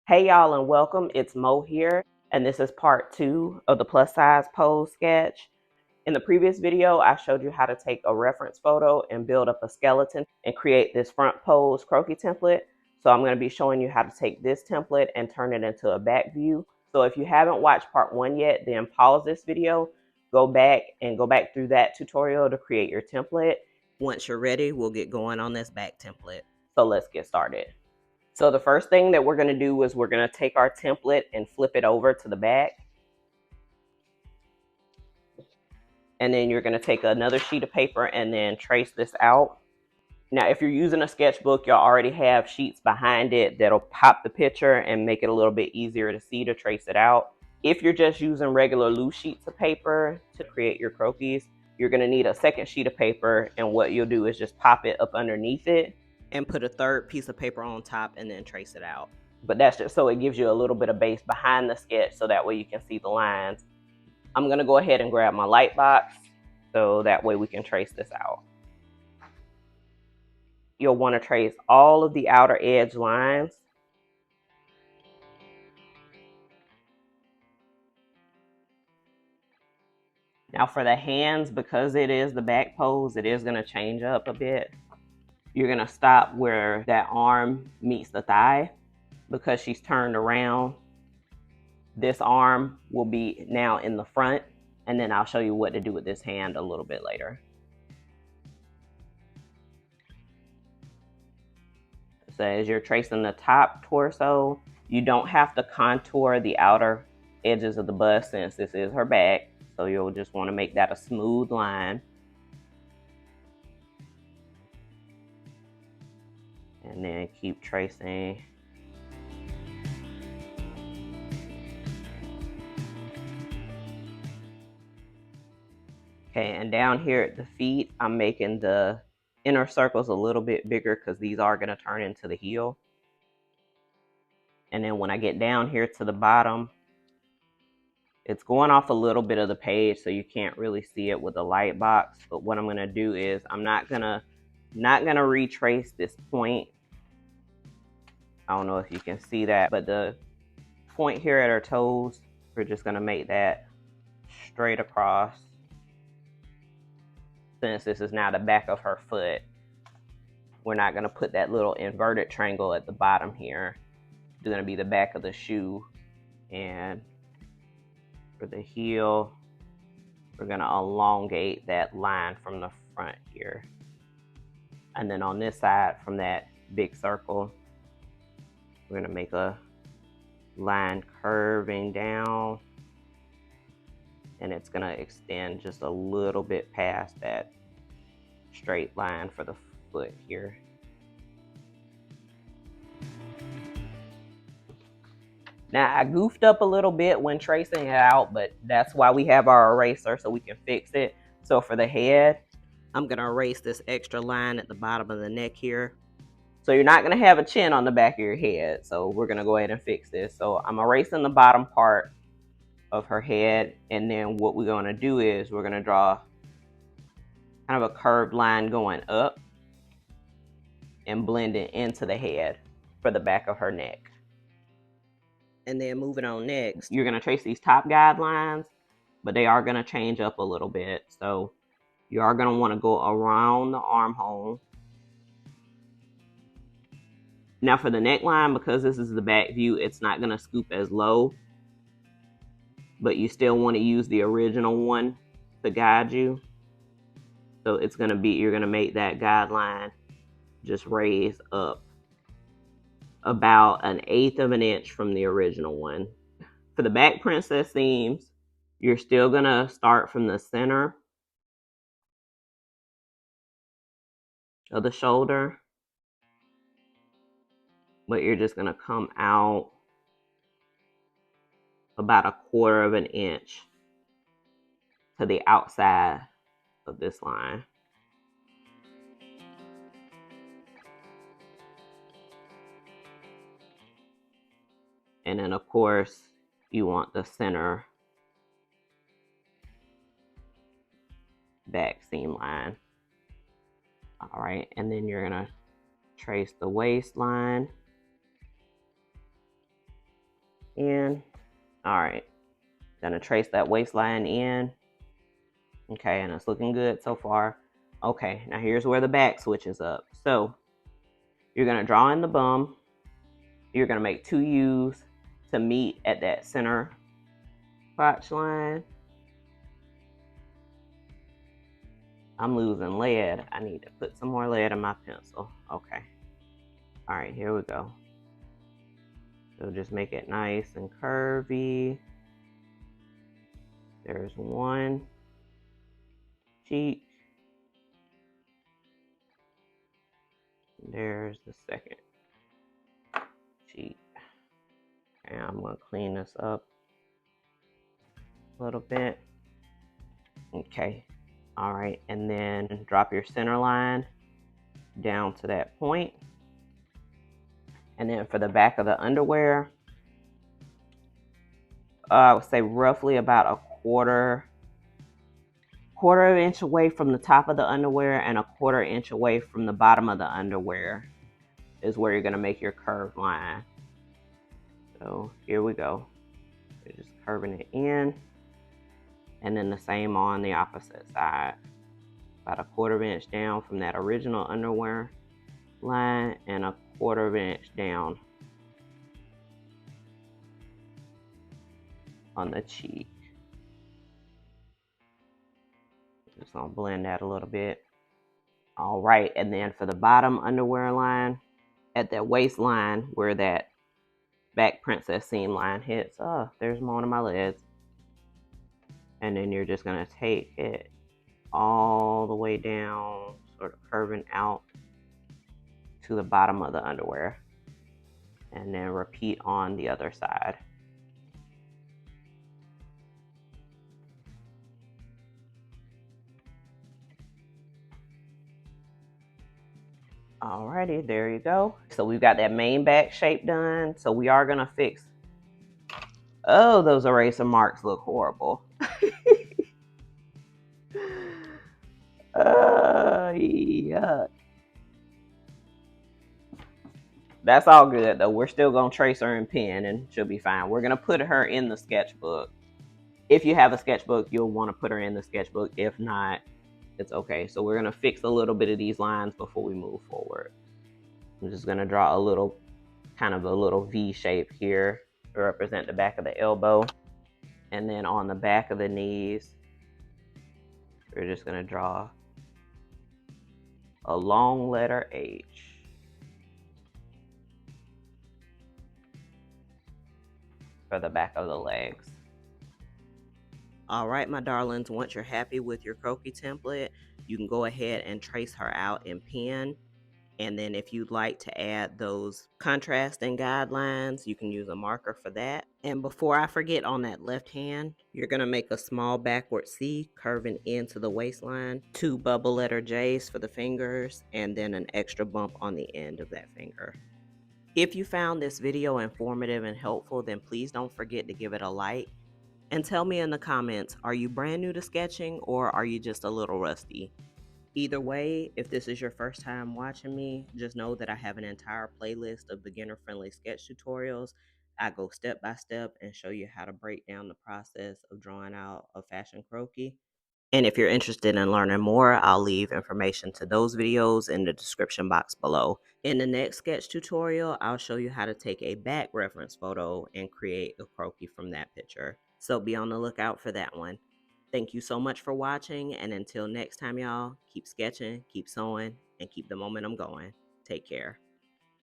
Hey y'all and welcome. It's Mo here, and this is part 2 of the plus size pose sketch. In the previous video, I showed you how to take a reference photo and build up a skeleton and create this front pose croquis template. So I'm going to be showing you how to take this template and turn it into a back view. So if you haven't watched part 1 yet, then pause this video, go back through that tutorial to create your template. Once you're ready, we'll get going on this back template. So let's get started. So the first thing that we're going to do is we're going to take our template and flip it over to the back. And then you're going to take another sheet of paper and then trace this out. Now, if you're using a sketchbook, you'll already have sheets behind it that'll pop the picture and make it a little bit easier to see to trace it out. If you're just using regular loose sheets of paper to create your croquis, you're going to need a second sheet of paper, and what you'll do is just pop it up underneath it and put a third piece of paper on top and then trace it out. But that's just so it gives you a little bit of base behind the sketch so that way you can see the lines. I'm going to go ahead and grab my light box so that way we can trace this out. You'll want to trace all of the outer edge lines. Now for the hands, because it is the back pose, it is going to change up a bit. You're going to stop where that arm meets the thigh because she's turned around. This arm will be now in the front, and then I'll show you what to do with this hand a little bit later. So as you're tracing the top torso, you don't have to contour the outer edges of the bust since this is her back. So you'll just want to make that a smooth line. And then keep tracing. Okay, and down here at the feet, I'm making the inner circles a little bit bigger because these are going to turn into the heel. And then when I get down here to the bottom, it's going off a little bit of the page, so you can't really see it with the light box. But what I'm going to do is I'm not gonna retrace this point. I don't know if you can see that, but the point here at her toes, we're just going to make that straight across. Since this is now the back of her foot, we're not going to put that little inverted triangle at the bottom here. It's going to be the back of the shoe. And for the heel, we're going to elongate that line from the front here. And then on this side, from that big circle, we're going to make a line curving down. And it's going to extend just a little bit past that straight line for the foot here. Now, I goofed up a little bit when tracing it out, but that's why we have our eraser, so we can fix it. So for the head, I'm going to erase this extra line at the bottom of the neck here. So you're not going to have a chin on the back of your head, so we're going to go ahead and fix this. So I'm erasing the bottom part of her head, and then what we're going to do is we're going to draw kind of a curved line going up and blend it into the head for the back of her neck. And then moving on next, you're going to trace these top guidelines, but they are going to change up a little bit. So you are going to want to go around the armhole. Now for the neckline, because this is the back view, it's not going to scoop as low, but you still want to use the original one to guide you. So it's going to be, you're going to make that guideline just raise up about 1/8 of an inch from the original one. For the back princess seams, you're still going to start from the center of the shoulder, but you're just going to come out about 1/4 of an inch to the outside of this line. And then of course you want the center back seam line. All right, and then you're gonna trace the waistline. in. All right, gonna trace that waistline in. Okay, and it's looking good so far. Okay, now here's where the back switches up. So you're gonna draw in the bum. You're gonna make 2 U's to meet at that center crotch line. I'm losing lead. I need to put some more lead in my pencil. Okay. All right, here we go. So just make it nice and curvy. There's one cheek. There's the second cheek. And I'm gonna clean this up a little bit. Okay. All right, and then drop your center line down to that point. And then for the back of the underwear, I would say roughly about a quarter inch away from the top of the underwear and a quarter inch away from the bottom of the underwear is where you're gonna make your curved line. So here we go. You're just curving it in. And then the same on the opposite side. About a quarter inch down from that original underwear line and a quarter inch down on the cheek. Just gonna blend that a little bit. All right, and then for the bottom underwear line, at that waistline where that back princess seam line hits, oh, there's one of my legs. And then you're just gonna take it all the way down, sort of curving out to the bottom of the underwear. And then repeat on the other side. Alrighty, there you go. So we've got that main back shape done. So we are gonna fix. Oh, those eraser marks look horrible. Yuck. That's all good though. We're still gonna trace her in pen and she'll be fine. We're gonna put her in the sketchbook. If you have a sketchbook, you'll want to put her in the sketchbook. If not, it's okay. So we're gonna fix a little bit of these lines before we move forward. I'm just gonna draw a little, kind of a little V shape here to represent the back of the elbow. And then on the back of the knees, we're just gonna draw a long letter H. For the back of the legs. All right, my darlings, once you're happy with your croquis template, you can go ahead and trace her out in pen. And then if you'd like to add those contrasting guidelines, you can use a marker for that. And before I forget, on that left hand, you're gonna make a small backward C curving into the waistline, 2 bubble letter J's for the fingers, and then an extra bump on the end of that finger. If you found this video informative and helpful, then please don't forget to give it a like. And tell me in the comments, are you brand new to sketching or are you just a little rusty? Either way, if this is your first time watching me, just know that I have an entire playlist of beginner-friendly sketch tutorials. I go step by step and show you how to break down the process of drawing out a fashion croquis. And if you're interested in learning more, I'll leave information to those videos in the description box below. In the next sketch tutorial, I'll show you how to take a back reference photo and create a croquis from that picture. So be on the lookout for that one. Thank you so much for watching, and until next time, y'all, keep sketching, keep sewing, and keep the momentum going. Take care.